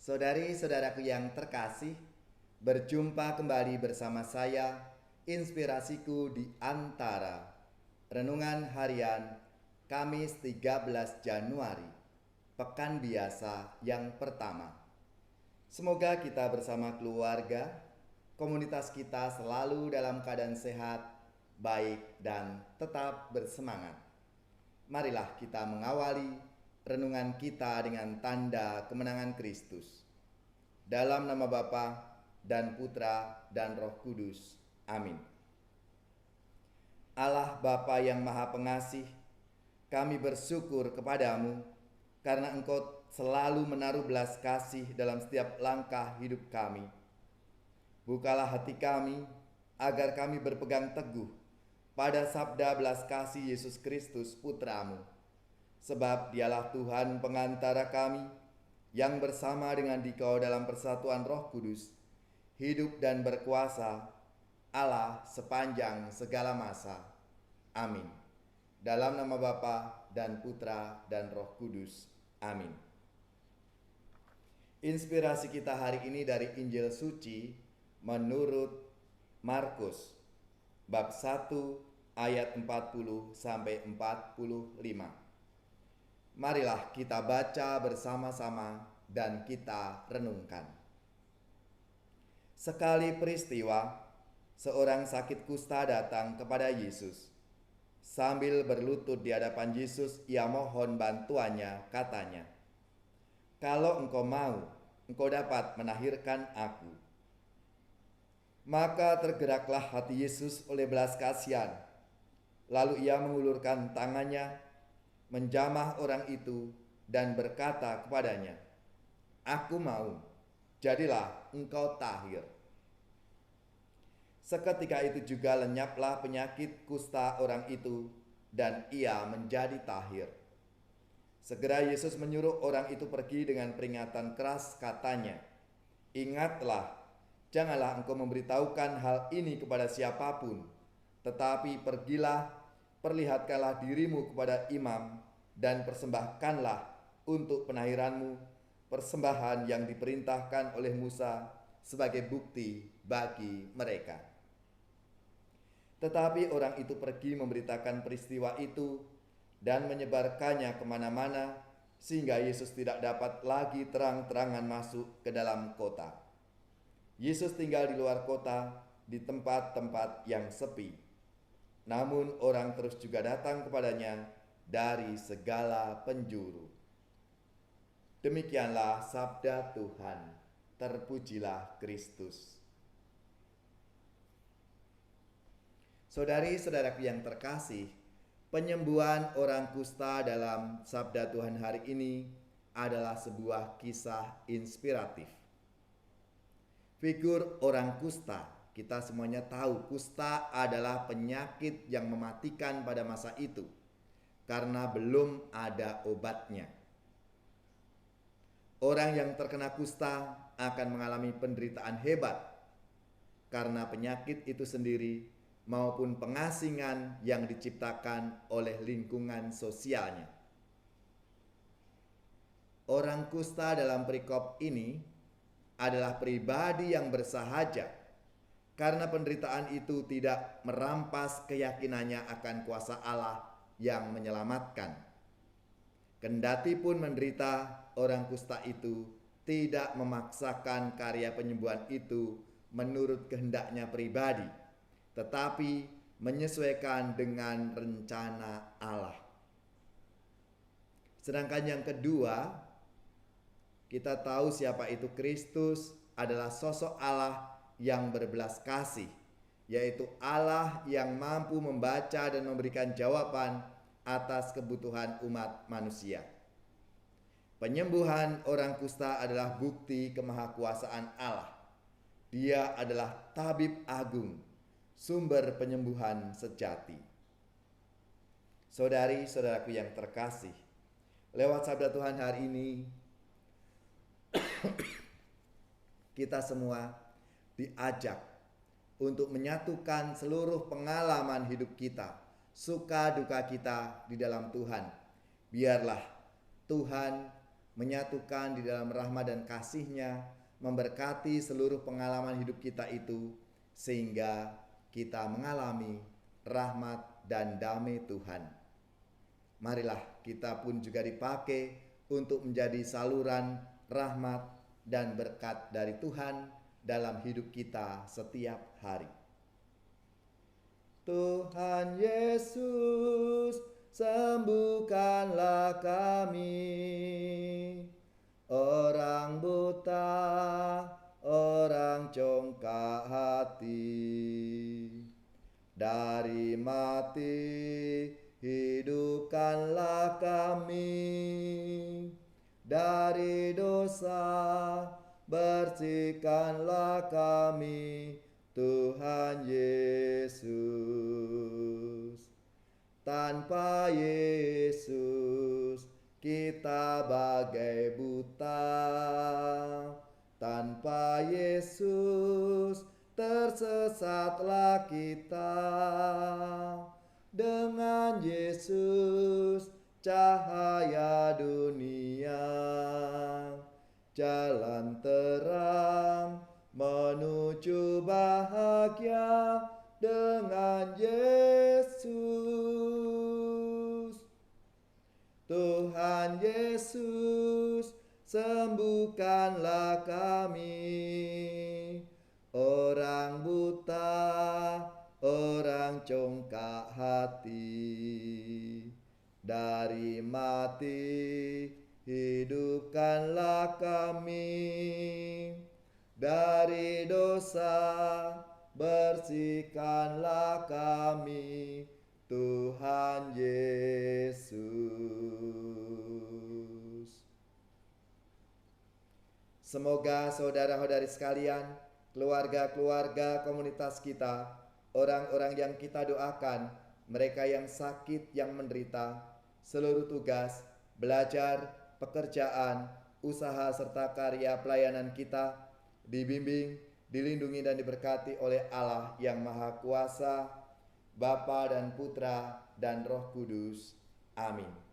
Saudari-saudaraku yang terkasih, berjumpa kembali bersama saya, Inspirasiku di Antara. Renungan harian Kamis 13 Januari, Pekan Biasa yang pertama. Semoga kita bersama keluarga, komunitas kita selalu dalam keadaan sehat, baik, dan tetap bersemangat. Marilah kita mengawali renungan kita dengan tanda kemenangan Kristus. Dalam nama Bapa dan Putra dan Roh Kudus. Amin. Allah Bapa yang Maha Pengasih, kami bersyukur kepadamu karena Engkau selalu menaruh belas kasih dalam setiap langkah hidup kami. Bukalah hati kami agar kami berpegang teguh pada sabda belas kasih Yesus Kristus Putramu. Sebab dialah Tuhan pengantara kami yang bersama dengan Dikau dalam persatuan Roh Kudus, hidup dan berkuasa Allah sepanjang segala masa. Amin. Dalam nama Bapa dan Putra dan Roh Kudus. Amin. Inspirasi kita hari ini dari Injil Suci menurut Markus bab 1 ayat 40 sampai 45. Marilah kita baca bersama-sama dan kita renungkan. Sekali peristiwa, seorang sakit kusta datang kepada Yesus. Sambil berlutut di hadapan Yesus, ia mohon bantuannya, katanya, "Kalau engkau mau, engkau dapat menahirkan aku." Maka tergeraklah hati Yesus oleh belas kasihan. Lalu ia mengulurkan tangannya, menjamah orang itu dan berkata kepadanya, "Aku mau, jadilah engkau tahir." Seketika itu juga lenyaplah penyakit kusta orang itu dan ia menjadi tahir. Segera Yesus menyuruh orang itu pergi dengan peringatan keras, katanya, "Ingatlah, janganlah engkau memberitahukan hal ini kepada siapapun, tetapi pergilah, perlihatkanlah dirimu kepada imam dan persembahkanlah untuk penahiranmu persembahan yang diperintahkan oleh Musa sebagai bukti bagi mereka." Tetapi orang itu pergi memberitakan peristiwa itu dan menyebarkannya kemana-mana, sehingga Yesus tidak dapat lagi terang-terangan masuk ke dalam kota. Yesus tinggal di luar kota, di tempat-tempat yang sepi. Namun orang terus juga datang kepadanya dari segala penjuru. Demikianlah sabda Tuhan. Terpujilah Kristus. Saudari-saudaraku yang terkasih, penyembuhan orang kusta dalam sabda Tuhan hari ini adalah sebuah kisah inspiratif. Figur orang kusta, kita semuanya tahu kusta adalah penyakit yang mematikan pada masa itu karena belum ada obatnya. Orang yang terkena kusta akan mengalami penderitaan hebat karena penyakit itu sendiri maupun pengasingan yang diciptakan oleh lingkungan sosialnya. Orang kusta dalam perikop ini adalah pribadi yang bersahaja karena penderitaan itu tidak merampas keyakinannya akan kuasa Allah yang menyelamatkan. Kendati pun menderita, orang kusta itu tidak memaksakan karya penyembuhan itu menurut kehendaknya pribadi, tetapi menyesuaikan dengan rencana Allah. Sedangkan yang kedua, kita tahu siapa itu Kristus adalah sosok Allah yang berbelas kasih, yaitu Allah yang mampu membaca dan memberikan jawaban atas kebutuhan umat manusia. Penyembuhan orang kusta adalah bukti kemahakuasaan Allah. Dia adalah tabib agung, sumber penyembuhan sejati. Saudari-saudaraku yang terkasih, lewat sabda Tuhan hari ini kita semua diajak untuk menyatukan seluruh pengalaman hidup kita, suka duka kita di dalam Tuhan. Biarlah Tuhan menyatukan di dalam rahmat dan kasih-Nya, memberkati seluruh pengalaman hidup kita itu, sehingga kita mengalami rahmat dan damai Tuhan. Marilah kita pun juga dipakai untuk menjadi saluran rahmat dan berkat dari Tuhan dalam hidup kita setiap hari. Tuhan Yesus, sembuhkanlah kami, orang buta, orang congkak hati, dari mati hidupkanlah kami, dari dosa bersihkanlah kami, Tuhan Yesus. Tanpa Yesus kita bagai buta, tanpa Yesus tersesatlah kita. Dengan Yesus cahaya dunia, jalan terang menuju bahagia. Dengan Yesus, Tuhan Yesus, sembuhkanlah kami, orang buta, orang congkak hati, dari mati hidupkanlah kami, dari dosa bersihkanlah kami, Tuhan Yesus. Semoga saudara-saudari sekalian, keluarga-keluarga komunitas kita, orang-orang yang kita doakan, mereka yang sakit, yang menderita, seluruh tugas, belajar, pekerjaan, usaha serta karya pelayanan kita dibimbing, dilindungi dan diberkati oleh Allah yang Maha Kuasa, Bapa dan Putra dan Roh Kudus. Amin.